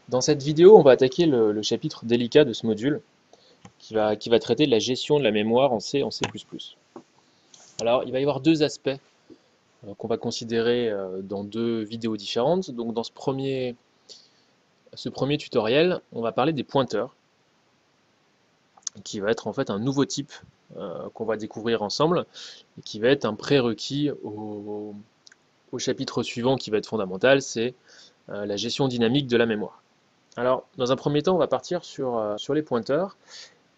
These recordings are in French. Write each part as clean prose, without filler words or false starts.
Dans cette vidéo, on va attaquer le chapitre délicat de ce module qui va traiter de la gestion de la mémoire en C, en C++. Alors, il va y avoir deux aspects qu'on va considérer dans deux vidéos différentes. Donc, dans ce premier tutoriel, on va parler des pointeurs, qui va être en fait un nouveau type qu'on va découvrir ensemble, et qui va être un prérequis au chapitre suivant qui va être fondamental, c'est la gestion dynamique de la mémoire. Alors, dans un premier temps, on va partir sur les pointeurs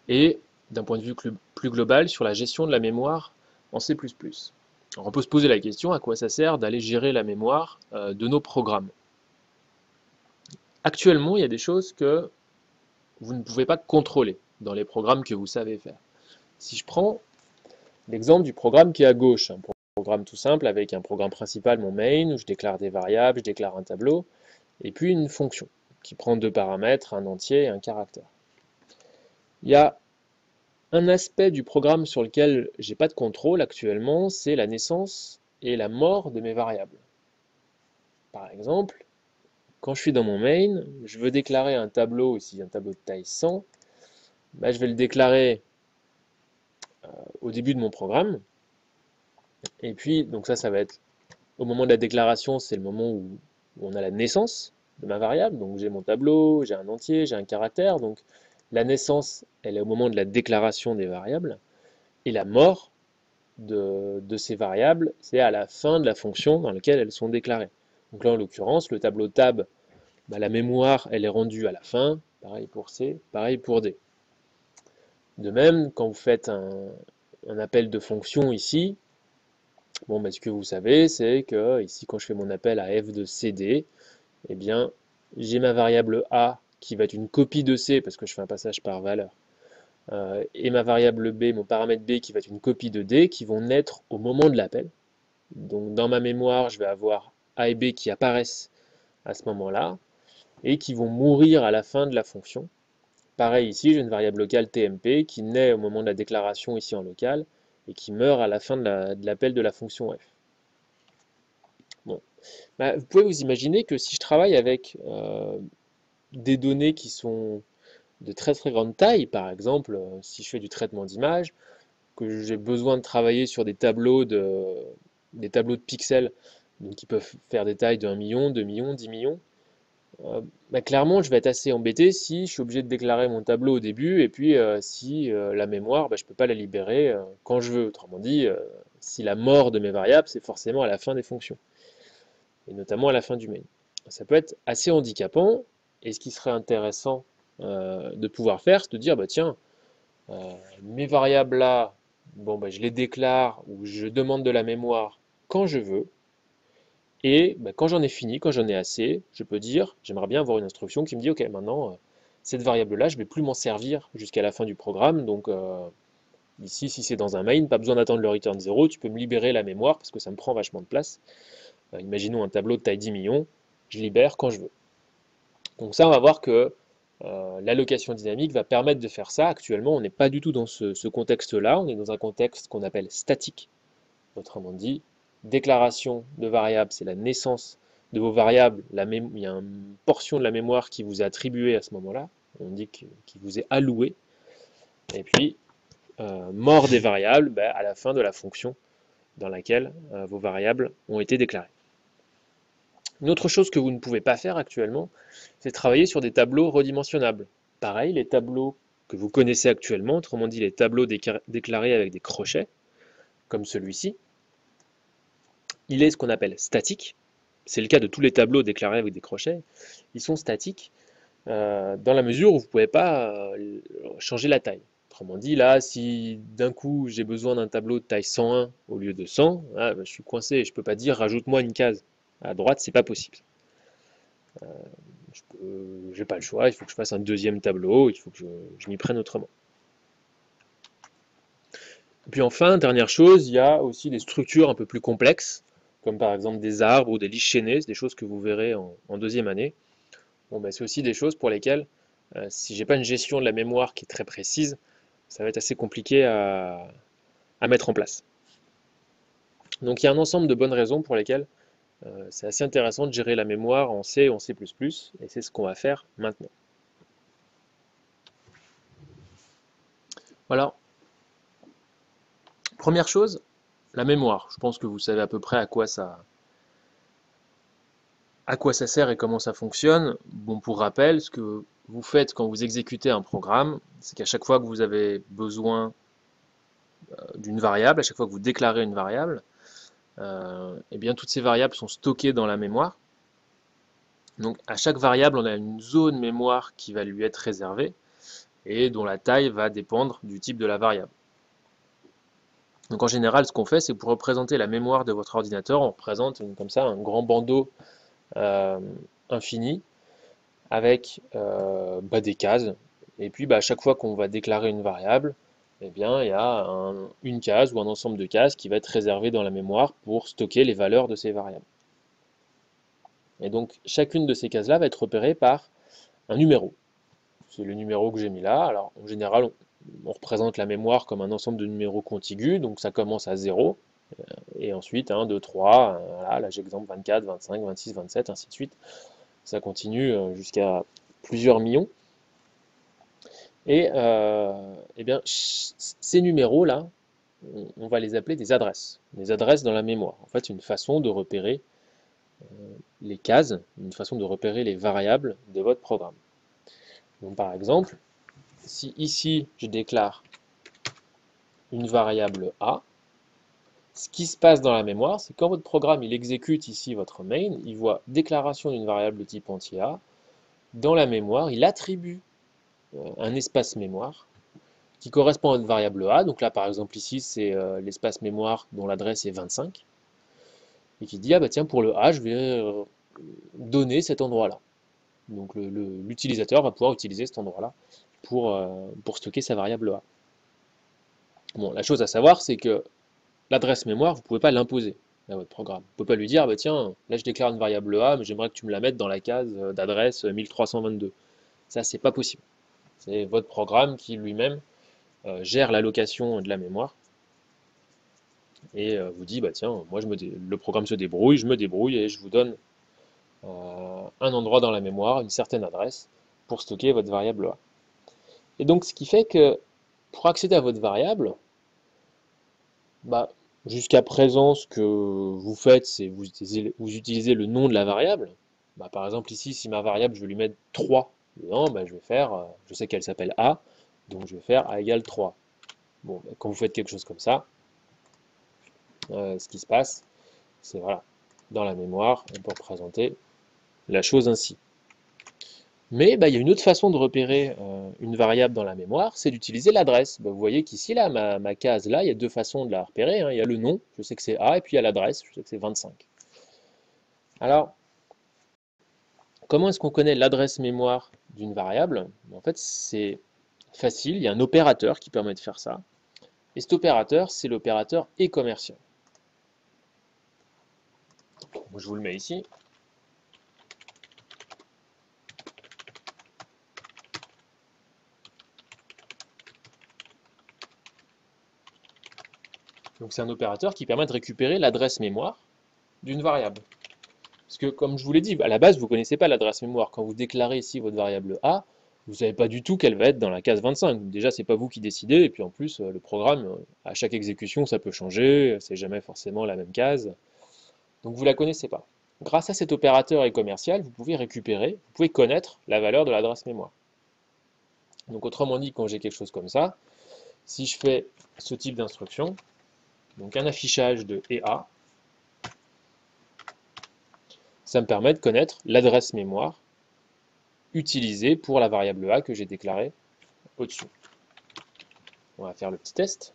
et, d'un point de vue plus global, sur la gestion de la mémoire en C++. Alors, on peut se poser la question, à quoi ça sert d'aller gérer la mémoire de nos programmes? Actuellement, il y a des choses que vous ne pouvez pas contrôler dans les programmes que vous savez faire. Si je prends l'exemple du programme qui est à gauche, un programme tout simple avec un programme principal, mon main, où je déclare des variables, je déclare un tableau, et puis une fonction qui prend deux paramètres, un entier et un caractère. Il y a un aspect du programme sur lequel j'ai pas de contrôle actuellement, c'est la naissance et la mort de mes variables. Par exemple, quand je suis dans mon main, je veux déclarer un tableau, ici un tableau de taille 100, je vais le déclarer au début de mon programme, et puis donc ça va être au moment de la déclaration, c'est le moment où on a la naissance de ma variable, donc j'ai mon tableau, j'ai un entier, j'ai un caractère, donc la naissance, elle est au moment de la déclaration des variables, et la mort de ces variables, c'est à la fin de la fonction dans laquelle elles sont déclarées. Donc là, en l'occurrence, le tableau tab, la mémoire, elle est rendue à la fin, pareil pour C, pareil pour D. De même, quand vous faites un appel de fonction ici, ce que vous savez, c'est que ici, quand je fais mon appel à f de cd, eh bien, j'ai ma variable a qui va être une copie de c, parce que je fais un passage par valeur, et ma variable b, mon paramètre b, qui va être une copie de d, qui vont naître au moment de l'appel. Donc dans ma mémoire, je vais avoir a et b qui apparaissent à ce moment-là, et qui vont mourir à la fin de la fonction. Pareil ici, j'ai une variable locale tmp qui naît au moment de la déclaration ici en local, et qui meurt à la fin de l'appel de la fonction f. Bon. Vous pouvez vous imaginer que si je travaille avec des données qui sont de très très grande taille, par exemple, si je fais du traitement d'image, que j'ai besoin de travailler sur des tableaux de pixels, donc qui peuvent faire des tailles de 1 million, 2 millions, 10 millions, clairement je vais être assez embêté si je suis obligé de déclarer mon tableau au début et puis si la mémoire, je ne peux pas la libérer quand je veux. Autrement dit, si la mort de mes variables, c'est forcément à la fin des fonctions, et notamment à la fin du main. Ça peut être assez handicapant, et ce qui serait intéressant de pouvoir faire, c'est de dire, tiens, mes variables là, je les déclare ou je demande de la mémoire quand je veux, et quand j'en ai fini, quand j'en ai assez, je peux dire, j'aimerais bien avoir une instruction qui me dit, ok, maintenant, cette variable-là, je ne vais plus m'en servir jusqu'à la fin du programme, donc ici, si c'est dans un main, pas besoin d'attendre le return 0, tu peux me libérer la mémoire parce que ça me prend vachement de place. Imaginons un tableau de taille 10 millions, je libère quand je veux. Donc ça, on va voir que l'allocation dynamique va permettre de faire ça. Actuellement, on n'est pas du tout dans ce contexte-là, on est dans un contexte qu'on appelle statique. Autrement dit, déclaration de variable, c'est la naissance de vos variables, il y a une portion de la mémoire qui vous est attribuée à ce moment-là, on dit qui vous est allouée, et puis mort des variables à la fin de la fonction dans laquelle vos variables ont été déclarées. Une autre chose que vous ne pouvez pas faire actuellement, c'est travailler sur des tableaux redimensionnables. Pareil, les tableaux que vous connaissez actuellement, autrement dit les tableaux déclarés avec des crochets, comme celui-ci, il est ce qu'on appelle statique. C'est le cas de tous les tableaux déclarés avec des crochets. Ils sont statiques dans la mesure où vous ne pouvez pas changer la taille. Autrement dit, là, si d'un coup j'ai besoin d'un tableau de taille 101 au lieu de 100, je suis coincé, je ne peux pas dire rajoute-moi une case. À droite, c'est pas possible. Je n'ai pas le choix, il faut que je fasse un deuxième tableau, il faut que je m'y prenne autrement. Et puis enfin, dernière chose, il y a aussi des structures un peu plus complexes, comme par exemple des arbres ou des listes chaînées, c'est des choses que vous verrez en deuxième année. C'est aussi des choses pour lesquelles, si j'ai pas une gestion de la mémoire qui est très précise, ça va être assez compliqué à mettre en place. Donc il y a un ensemble de bonnes raisons pour lesquelles C'est assez intéressant de gérer la mémoire en C et en C++, et c'est ce qu'on va faire maintenant. Voilà. Première chose, la mémoire. Je pense que vous savez à peu près à quoi ça sert et comment ça fonctionne. Bon, pour rappel, ce que vous faites quand vous exécutez un programme, c'est qu'à chaque fois que vous avez besoin d'une variable, à chaque fois que vous déclarez une variable, eh bien toutes ces variables sont stockées dans la mémoire. Donc à chaque variable, on a une zone mémoire qui va lui être réservée et dont la taille va dépendre du type de la variable. Donc en général, ce qu'on fait, c'est pour représenter la mémoire de votre ordinateur, on représente comme ça un grand bandeau infini avec des cases. Et puis à chaque fois qu'on va déclarer une variable, eh bien, il y a une case ou un ensemble de cases qui va être réservé dans la mémoire pour stocker les valeurs de ces variables. Et donc chacune de ces cases-là va être repérée par un numéro. C'est le numéro que j'ai mis là. Alors en général, on représente la mémoire comme un ensemble de numéros contigus, donc ça commence à 0, et ensuite 1, 2, 3, voilà, là j'ai exemple 24, 25, 26, 27, ainsi de suite. Ça continue jusqu'à plusieurs millions. Et eh bien, ces numéros-là, on va les appeler des adresses dans la mémoire. En fait, une façon de repérer les cases, une façon de repérer les variables de votre programme. Donc par exemple, si ici je déclare une variable A, ce qui se passe dans la mémoire, c'est quand votre programme il exécute ici votre main, il voit déclaration d'une variable de type entier A, dans la mémoire, il attribue un espace mémoire qui correspond à une variable A. Donc là, par exemple, ici, c'est l'espace mémoire dont l'adresse est 25. Et qui dit, ah bah tiens, pour le A, je vais donner cet endroit-là. Donc l'utilisateur va pouvoir utiliser cet endroit-là pour stocker sa variable A. Bon, la chose à savoir, c'est que l'adresse mémoire, vous ne pouvez pas l'imposer à votre programme. Vous ne pouvez pas lui dire, ah bah tiens, là je déclare une variable A, mais j'aimerais que tu me la mettes dans la case d'adresse 1322. Ça, c'est pas possible. C'est votre programme qui lui-même gère l'allocation de la mémoire et vous dit, bah tiens, moi le programme se débrouille, je me débrouille et je vous donne un endroit dans la mémoire, une certaine adresse, pour stocker votre variable A. Et donc ce qui fait que pour accéder à votre variable, bah, jusqu'à présent, ce que vous faites, c'est vous utilisez le nom de la variable. Bah, par exemple ici, si ma variable, je veux lui mettre 3 dedans, bah, je vais faire, je sais qu'elle s'appelle A, donc je vais faire A égale 3. Bon, bah, quand vous faites quelque chose comme ça, ce qui se passe, c'est voilà, dans la mémoire, on peut représenter la chose ainsi. Mais il y a une autre façon de repérer une variable dans la mémoire, c'est d'utiliser l'adresse. Vous voyez qu'ici, là, ma case là, il y a deux façons de la repérer. Il y a le nom, je sais que c'est A, et puis il y a l'adresse, je sais que c'est 25. Alors, comment est-ce qu'on connaît l'adresse mémoire d'une variable? En fait, c'est facile, il y a un opérateur qui permet de faire ça. Et cet opérateur, c'est l'opérateur et commercial. Je vous le mets ici. Donc c'est un opérateur qui permet de récupérer l'adresse mémoire d'une variable. Parce que comme je vous l'ai dit, à la base, vous ne connaissez pas l'adresse mémoire. Quand vous déclarez ici votre variable A, vous ne savez pas du tout qu'elle va être dans la case 25. Déjà, ce n'est pas vous qui décidez, et puis en plus, le programme, à chaque exécution, ça peut changer, c'est jamais forcément la même case. Donc vous ne la connaissez pas. Grâce à cet opérateur et commercial, vous pouvez récupérer, vous pouvez connaître la valeur de l'adresse mémoire. Donc autrement dit, quand j'ai quelque chose comme ça, si je fais ce type d'instruction, donc un affichage de EA, ça me permet de connaître l'adresse mémoire utilisée pour la variable A que j'ai déclarée au-dessus. On va faire le petit test.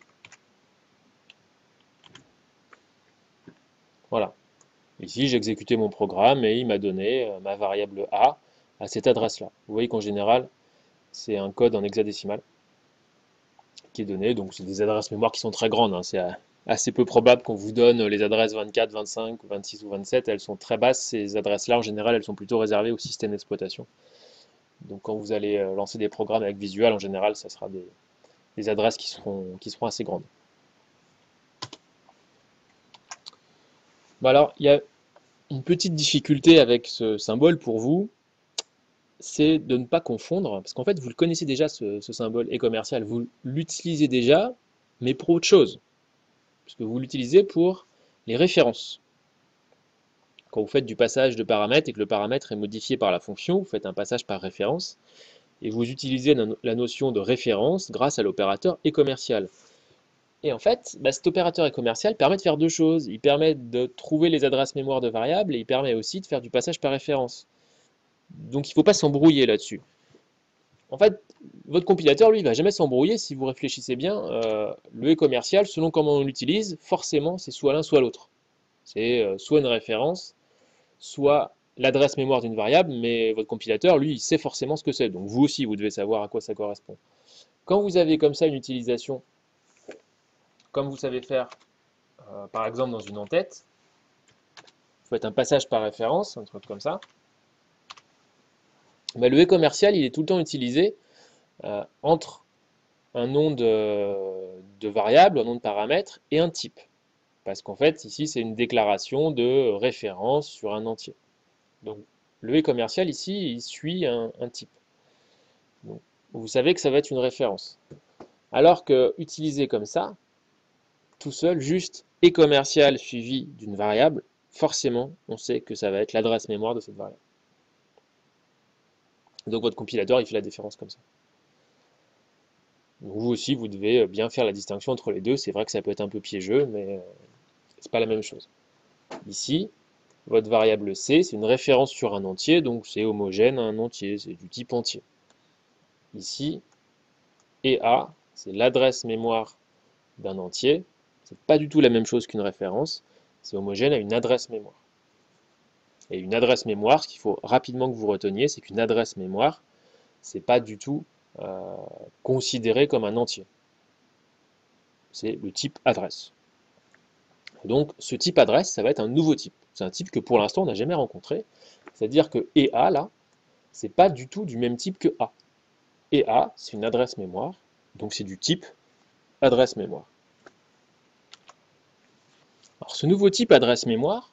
Voilà. Ici, j'ai exécuté mon programme et il m'a donné ma variable A à cette adresse-là. Vous voyez qu'en général, c'est un code en hexadécimal qui est donné. Donc, c'est des adresses mémoire qui sont très grandes. C'est assez peu probable qu'on vous donne les adresses 24, 25, 26 ou 27. Elles sont très basses. Ces adresses-là, en général, elles sont plutôt réservées au système d'exploitation. Donc, quand vous allez lancer des programmes avec Visual, en général, ça sera des adresses qui seront assez grandes. Bon alors, il une petite difficulté avec ce symbole pour vous, c'est de ne pas confondre, parce qu'en fait, vous le connaissez déjà, ce symbole et commercial, vous l'utilisez déjà, mais pour autre chose, puisque vous l'utilisez pour les références. Quand vous faites du passage de paramètres et que le paramètre est modifié par la fonction, vous faites un passage par référence, et vous utilisez la notion de référence grâce à l'opérateur et commercial. Et en fait, cet opérateur et commercial permet de faire deux choses. Il permet de trouver les adresses mémoire de variables et il permet aussi de faire du passage par référence. Donc il ne faut pas s'embrouiller là-dessus. En fait, votre compilateur, lui, il ne va jamais s'embrouiller si vous réfléchissez bien. Le et commercial, selon comment on l'utilise, forcément, c'est soit l'un, soit l'autre. C'est soit une référence, soit l'adresse mémoire d'une variable, mais votre compilateur, lui, il sait forcément ce que c'est. Donc vous aussi, vous devez savoir à quoi ça correspond. Quand vous avez comme ça une utilisation, comme vous savez faire, par exemple dans une en-tête, vous faites un passage par référence, un truc comme ça, le et commercial, il est tout le temps utilisé entre un nom de variable, un nom de paramètre et un type. Parce qu'en fait, ici, c'est une déclaration de référence sur un entier. Donc, le et commercial, ici, il suit un type. Donc, vous savez que ça va être une référence. Alors que, utilisé comme ça, tout seul, juste et commercial suivi d'une variable, forcément, on sait que ça va être l'adresse mémoire de cette variable. Donc, votre compilateur, il fait la différence comme ça. Donc, vous aussi, vous devez bien faire la distinction entre les deux. C'est vrai que ça peut être un peu piégeux, mais c'est pas la même chose. Ici, votre variable C, c'est une référence sur un entier, donc c'est homogène à un entier, c'est du type entier. Ici, EA, c'est l'adresse mémoire d'un entier. C'est pas du tout la même chose qu'une référence, c'est homogène à une adresse mémoire. Et une adresse mémoire, ce qu'il faut rapidement que vous reteniez, c'est qu'une adresse mémoire, c'est pas du tout considéré comme un entier. C'est le type adresse. Donc ce type adresse, ça va être un nouveau type. C'est un type que pour l'instant on n'a jamais rencontré. C'est-à-dire que EA là, c'est pas du tout du même type que A. EA, c'est une adresse mémoire, donc c'est du type adresse mémoire. Alors ce nouveau type adresse mémoire,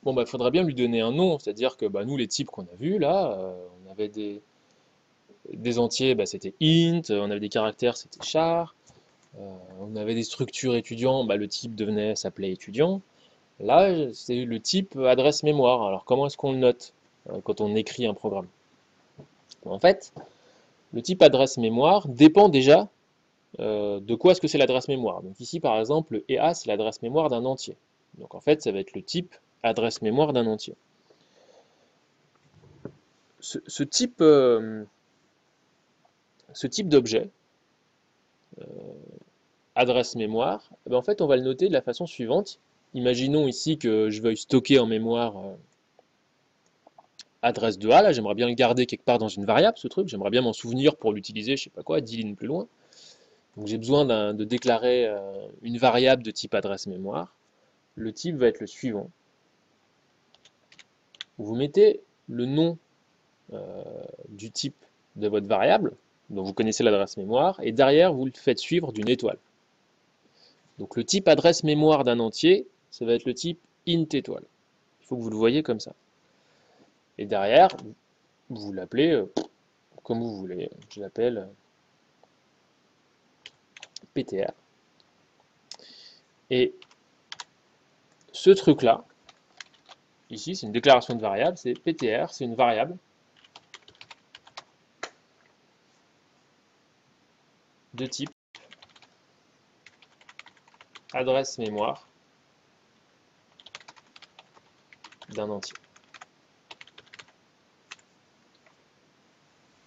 bon il faudra bien lui donner un nom, c'est-à-dire que nous les types qu'on a vus là, on avait des entiers, c'était int, on avait des caractères, c'était char, on avait des structures étudiants, le type s'appelait étudiant. Là, c'est le type adresse mémoire. Alors comment est-ce qu'on le note quand on écrit un programme? En fait, le type adresse mémoire dépend déjà de quoi est-ce que c'est l'adresse mémoire. Donc ici, par exemple, le EA, c'est l'adresse mémoire d'un entier. Donc en fait, ça va être le type adresse mémoire d'un entier. Ce type d'objet, adresse mémoire, en fait, on va le noter de la façon suivante. Imaginons ici que je veuille stocker en mémoire adresse de A, là, j'aimerais bien le garder quelque part dans une variable, ce truc, j'aimerais bien m'en souvenir pour l'utiliser, je sais pas quoi, 10 lignes plus loin. Donc j'ai besoin de déclarer une variable de type adresse mémoire. Le type va être le suivant. Vous mettez le nom du type de votre variable, dont vous connaissez l'adresse mémoire, et derrière vous le faites suivre d'une étoile. Donc le type adresse mémoire d'un entier, ça va être le type int étoile. Il faut que vous le voyez comme ça. Et derrière, vous l'appelez comme vous voulez. Je l'appelle PTR. Et ce truc-là, ici, c'est une déclaration de variable, c'est PTR, c'est une variable de type adresse mémoire d'un entier.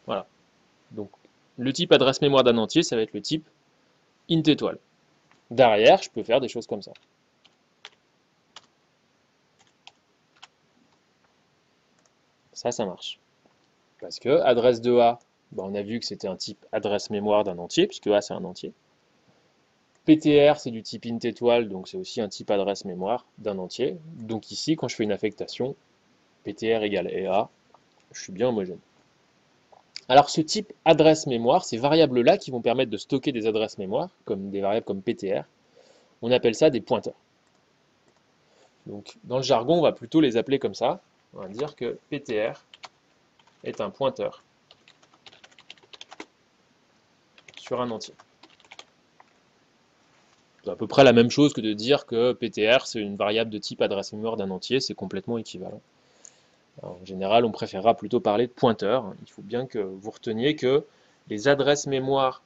Voilà. Donc, le type adresse mémoire d'un entier, ça va être le type int étoile. Derrière, je peux faire des choses comme ça. Ça marche. Parce que adresse de A, on a vu que c'était un type adresse mémoire d'un entier, puisque A c'est un entier. PTR c'est du type int étoile, donc c'est aussi un type adresse mémoire d'un entier. Donc ici, quand je fais une affectation, PTR égale EA, je suis bien homogène. Alors ce type adresse mémoire, ces variables-là qui vont permettre de stocker des adresses mémoire, comme des variables comme PTR, on appelle ça des pointeurs. Donc dans le jargon, on va plutôt les appeler comme ça. On va dire que PTR est un pointeur sur un entier. C'est à peu près la même chose que de dire que PTR c'est une variable de type adresse mémoire d'un entier, c'est complètement équivalent. Alors, en général, on préférera plutôt parler de pointeur. Il faut bien que vous reteniez que les adresses mémoire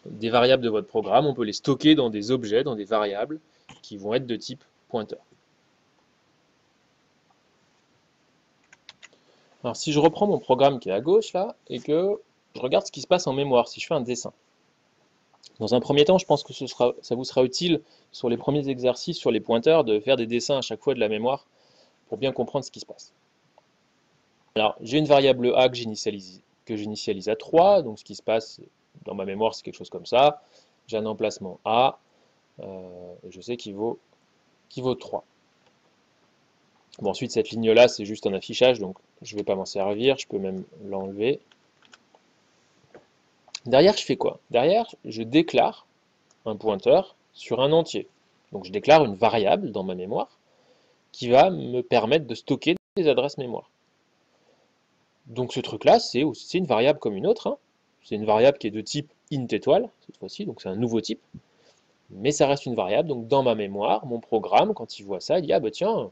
des variables de votre programme, on peut les stocker dans des objets, dans des variables qui vont être de type pointeur. Alors si je reprends mon programme qui est à gauche là, et que je regarde ce qui se passe en mémoire, si je fais un dessin. Dans un premier temps, je pense que ça vous sera utile sur les premiers exercices sur les pointeurs de faire des dessins à chaque fois de la mémoire pour bien comprendre ce qui se passe. Alors j'ai une variable a que j'initialise à 3, donc ce qui se passe dans ma mémoire c'est quelque chose comme ça. J'ai un emplacement a, et je sais qu'il vaut 3. Bon, ensuite cette ligne-là c'est juste un affichage, donc je ne vais pas m'en servir, je peux même l'enlever. Derrière, je fais quoi? Derrière, je déclare un pointeur sur un entier. Donc je déclare une variable dans ma mémoire qui va me permettre de stocker des adresses mémoire. Donc ce truc-là, c'est une variable comme une autre. Hein. C'est une variable qui est de type int étoile, cette fois-ci, donc c'est un nouveau type. Mais ça reste une variable, donc dans ma mémoire, mon programme, quand il voit ça, il dit, ah bah tiens,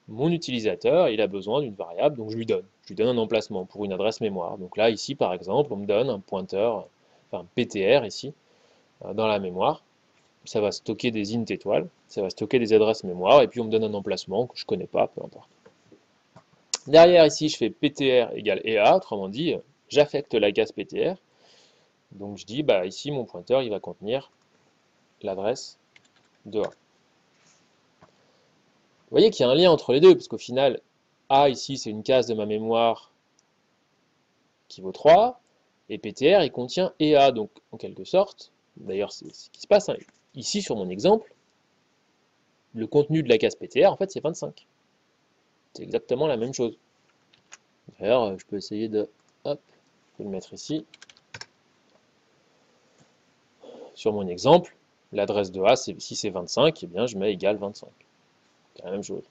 mon utilisateur, il a besoin d'une variable, donc je lui donne. Je lui donne un emplacement pour une adresse mémoire. Donc là, ici, par exemple, on me donne un pointeur, enfin PTR ici, dans la mémoire. Ça va stocker des int étoiles, ça va stocker des adresses mémoire, et puis on me donne un emplacement que je ne connais pas, peu importe. Derrière, ici, je fais PTR égale EA, autrement dit, j'affecte la case PTR. Donc je dis, bah ici, mon pointeur, il va contenir l'adresse de A. Vous voyez qu'il y a un lien entre les deux, parce qu'au final, A ici, c'est une case de ma mémoire qui vaut 3, et PTR, il contient EA, donc en quelque sorte, d'ailleurs, c'est ce qui se passe, hein. Ici, sur mon exemple, le contenu de la case PTR, en fait, c'est 25. C'est exactement la même chose. D'ailleurs, je peux essayer de, hop, le mettre ici. Sur mon exemple, l'adresse de A, si c'est 25, eh bien je mets égal 25. C'est la même chose.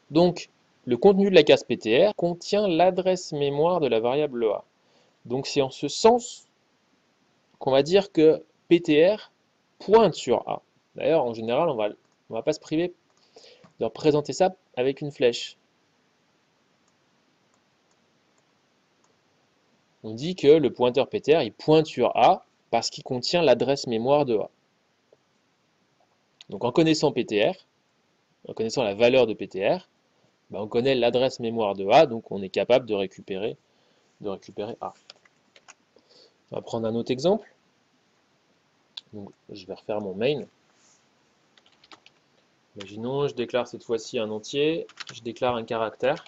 Donc, le contenu de la case PTR contient l'adresse mémoire de la variable A. Donc c'est en ce sens qu'on va dire que PTR pointe sur A. D'ailleurs, en général, on va pas se priver de représenter ça avec une flèche. On dit que le pointeur PTR, il pointe sur A parce qu'il contient l'adresse mémoire de A. Donc en connaissant PTR, en connaissant la valeur de PTR, ben on connaît l'adresse mémoire de A, donc on est capable de récupérer A. On va prendre un autre exemple. Donc, je vais refaire mon main. Imaginons, je déclare cette fois-ci un entier, je déclare un caractère.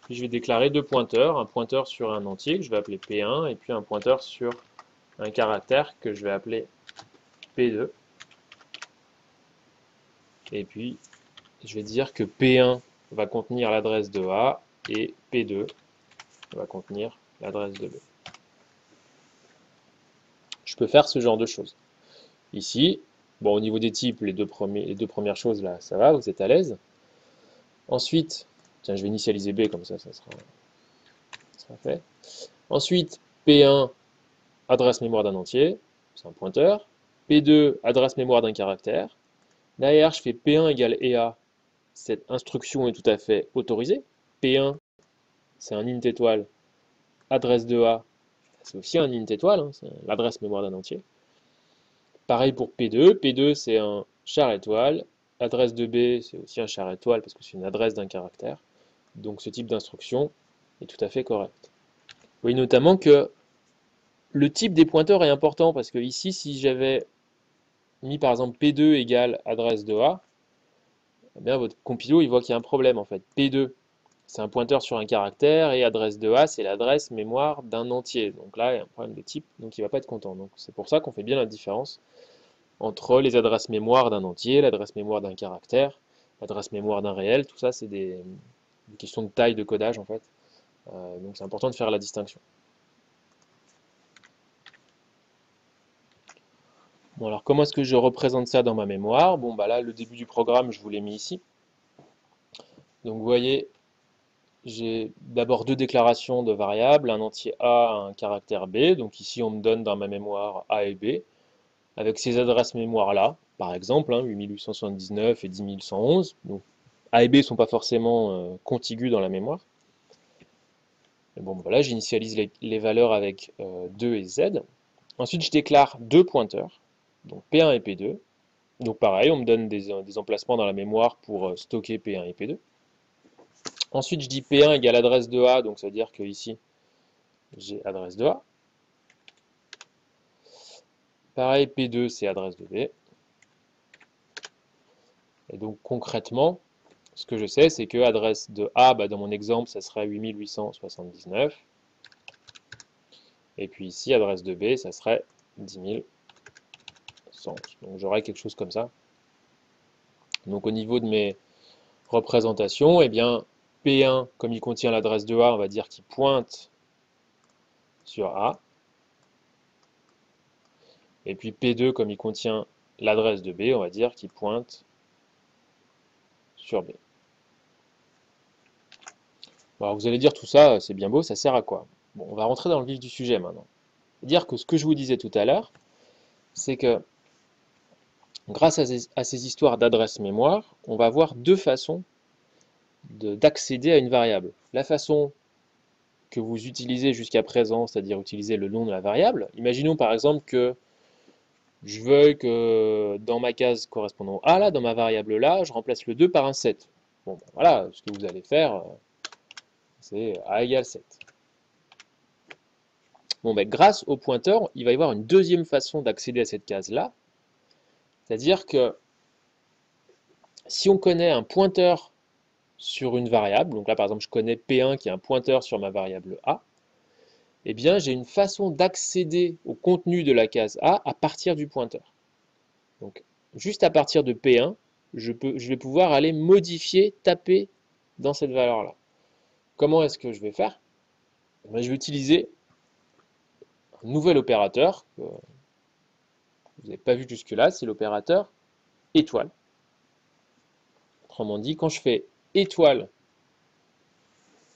Puis je vais déclarer deux pointeurs, un pointeur sur un entier que je vais appeler P1 et puis un pointeur sur un caractère que je vais appeler P2. Et puis je vais dire que P1 va contenir l'adresse de A et P2 va contenir l'adresse de B. Je peux faire ce genre de choses. Ici, bon, au niveau des types, les deux premières choses là, ça va, vous êtes à l'aise. Ensuite, tiens, je vais initialiser B comme ça sera fait. Ensuite, P1, adresse mémoire d'un entier, c'est un pointeur. P2, adresse mémoire d'un caractère. Derrière, je fais P1 égale EA. Cette instruction est tout à fait autorisée. P1, c'est un int étoile. Adresse de A, c'est aussi un int étoile, hein, c'est l'adresse mémoire d'un entier. Pareil pour P2. P2, c'est un char étoile. Adresse de B, c'est aussi un char étoile parce que c'est une adresse d'un caractère. Donc ce type d'instruction est tout à fait correct. Vous voyez notamment que le type des pointeurs est important parce que ici, si j'avais mis par exemple P2 égale adresse de A, eh bien votre compilo il voit qu'il y a un problème en fait. P2, c'est un pointeur sur un caractère et adresse de A, c'est l'adresse mémoire d'un entier. Donc là, il y a un problème de type, donc il ne va pas être content. Donc c'est pour ça qu'on fait bien la différence entre les adresses mémoire d'un entier, l'adresse mémoire d'un caractère, l'adresse mémoire d'un réel. Tout ça, c'est des questions de taille de codage en fait. Donc c'est important de faire la distinction. Bon, alors comment est-ce que je représente ça dans ma mémoire? Bon, bah là, le début du programme, je vous l'ai mis ici. Donc vous voyez, j'ai d'abord deux déclarations de variables, un entier A, un caractère B. Donc ici, on me donne dans ma mémoire A et B, avec ces adresses mémoire là, par exemple, 8879 et 10111. Donc A et B ne sont pas forcément contigus dans la mémoire. Et bon, voilà, j'initialise les valeurs avec 2 et Z. Ensuite, je déclare deux pointeurs, donc P1 et P2. Donc pareil, on me donne des emplacements dans la mémoire pour stocker P1 et P2. Ensuite, je dis P1 égale adresse de A, donc ça veut dire que ici, j'ai adresse de A. Pareil, P2, c'est adresse de B. Et donc concrètement, ce que je sais, c'est que adresse de A, bah, dans mon exemple, ça serait 8879. Et puis ici, adresse de B, ça serait 10100. Donc j'aurai quelque chose comme ça. Donc au niveau de mes représentations, eh bien, P1, comme il contient l'adresse de A, on va dire qu'il pointe sur A. Et puis P2, comme il contient l'adresse de B, on va dire qu'il pointe sur B. Bon, alors vous allez dire tout ça, c'est bien beau, ça sert à quoi? Bon, on va rentrer dans le vif du sujet maintenant. Dire que ce que je vous disais tout à l'heure, c'est que grâce à ces histoires d'adresse mémoire, on va avoir deux façons d'accéder à une variable. La façon que vous utilisez jusqu'à présent, c'est-à-dire utiliser le nom de la variable. Imaginons par exemple que je veuille que dans ma case correspondant à là, dans ma variable là, je remplace le 2 par un 7. Bon, ben voilà, ce que vous allez faire, c'est A égale 7. Bon, ben, grâce au pointeur, il va y avoir une deuxième façon d'accéder à cette case-là. C'est-à-dire que si on connaît un pointeur sur une variable, donc là par exemple je connais P1 qui est un pointeur sur ma variable A, eh bien j'ai une façon d'accéder au contenu de la case A à partir du pointeur. Donc juste à partir de P1, je vais pouvoir aller modifier, taper dans cette valeur-là. Comment est-ce que je vais faire? Je vais utiliser un nouvel opérateur que vous n'avez pas vu jusque-là, c'est l'opérateur étoile. Autrement dit, quand je fais étoile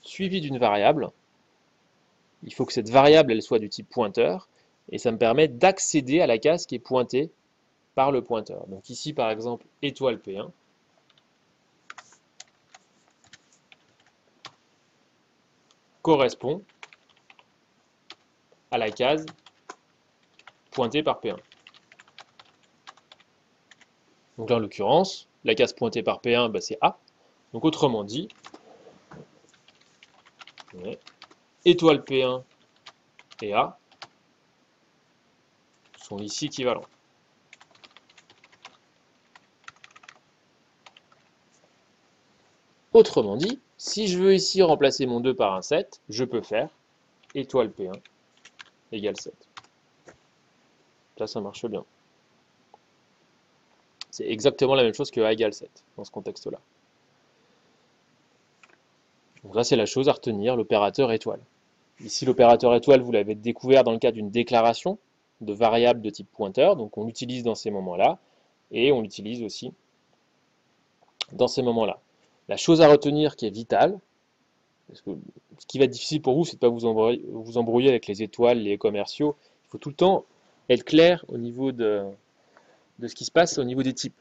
suivi d'une variable, il faut que cette variable elle soit du type pointeur, et ça me permet d'accéder à la case qui est pointée par le pointeur. Donc ici par exemple étoile P1, correspond à la case pointée par P1. Donc là en l'occurrence, la case pointée par P1 bah, c'est A. Donc autrement dit, étoile P1 et A sont ici équivalents. Autrement dit, si je veux ici remplacer mon 2 par un 7, je peux faire étoile P1 égale 7. Là, ça marche bien. C'est exactement la même chose que A égale 7 dans ce contexte-là. Donc là, c'est la chose à retenir, l'opérateur étoile. Ici, l'opérateur étoile, vous l'avez découvert dans le cadre d'une déclaration de variable de type pointeur. Donc on l'utilise dans ces moments-là et on l'utilise aussi dans ces moments-là. La chose à retenir qui est vitale, parce que ce qui va être difficile pour vous, c'est de ne pas vous embrouiller avec les étoiles, les commerciaux. Il faut tout le temps être clair au niveau de ce qui se passe au niveau des types.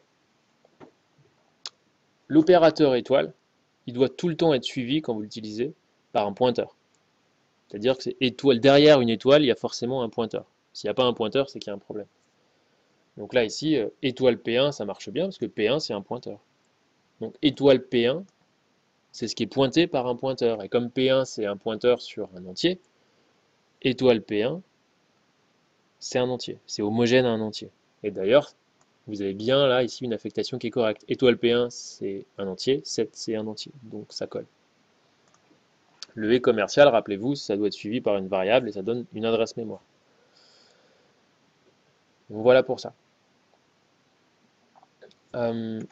L'opérateur étoile, il doit tout le temps être suivi quand vous l'utilisez par un pointeur. C'est-à-dire que c'est étoile, derrière une étoile, il y a forcément un pointeur. S'il n'y a pas un pointeur, c'est qu'il y a un problème. Donc là, ici, étoile P1, ça marche bien, parce que P1, c'est un pointeur. Donc étoile P1, c'est ce qui est pointé par un pointeur. Et comme P1, c'est un pointeur sur un entier, étoile P1, c'est un entier. C'est homogène à un entier. Et d'ailleurs, vous avez bien là, ici, une affectation qui est correcte. Étoile P1, c'est un entier, 7, c'est un entier. Donc ça colle. Le et commercial, rappelez-vous, ça doit être suivi par une variable et ça donne une adresse mémoire. Donc voilà pour ça. Une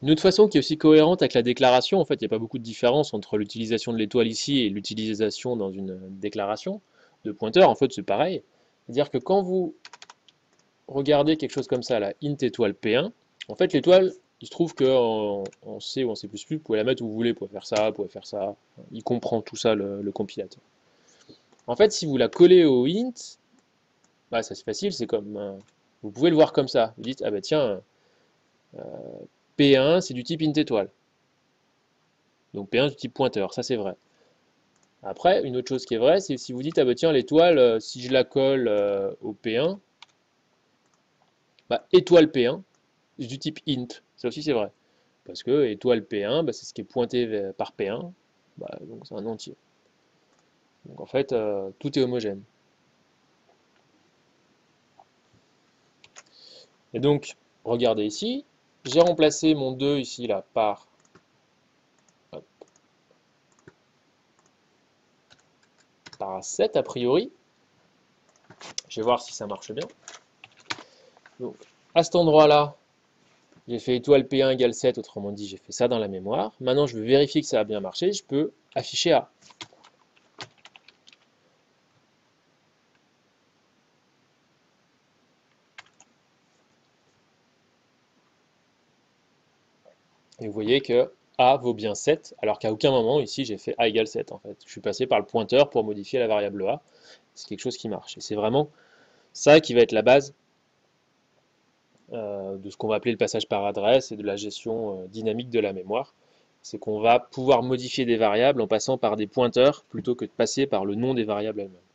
autre façon qui est aussi cohérente avec la déclaration, en fait, il n'y a pas beaucoup de différence entre l'utilisation de l'étoile ici et l'utilisation dans une déclaration de pointeur. En fait, c'est pareil. C'est-à-dire que quand vous regardez quelque chose comme ça, là, int étoile P1, en fait, l'étoile, il se trouve qu'en C ou en C++, vous pouvez la mettre où vous voulez, vous pouvez faire ça, vous pouvez faire ça. Il comprend tout ça, le compilateur. En fait, si vous la collez au int, bah, ça c'est facile, c'est comme... vous pouvez le voir comme ça. Vous dites, ah bah tiens, P1, c'est du type int étoile. Donc P1 du type pointeur, ça c'est vrai. Après, une autre chose qui est vraie, c'est si vous dites, ah bah tiens, l'étoile, si je la colle au P1, bah, étoile P1, c'est du type int. Ça aussi c'est vrai. Parce que étoile P1, bah, c'est ce qui est pointé par P1, bah, donc c'est un entier. Donc en fait, tout est homogène. Et donc, regardez ici, j'ai remplacé mon 2 ici là par, hop, par 7 a priori. Je vais voir si ça marche bien. Donc, à cet endroit-là, j'ai fait étoile P1 égale 7, autrement dit, j'ai fait ça dans la mémoire. Maintenant, je veux vérifier que ça a bien marché, je peux afficher A. Et vous voyez que A vaut bien 7, alors qu'à aucun moment, ici, j'ai fait A égale 7, en fait. Je suis passé par le pointeur pour modifier la variable A. C'est quelque chose qui marche. Et c'est vraiment ça qui va être la base de ce qu'on va appeler le passage par adresse et de la gestion dynamique de la mémoire. C'est qu'on va pouvoir modifier des variables en passant par des pointeurs plutôt que de passer par le nom des variables elles-mêmes.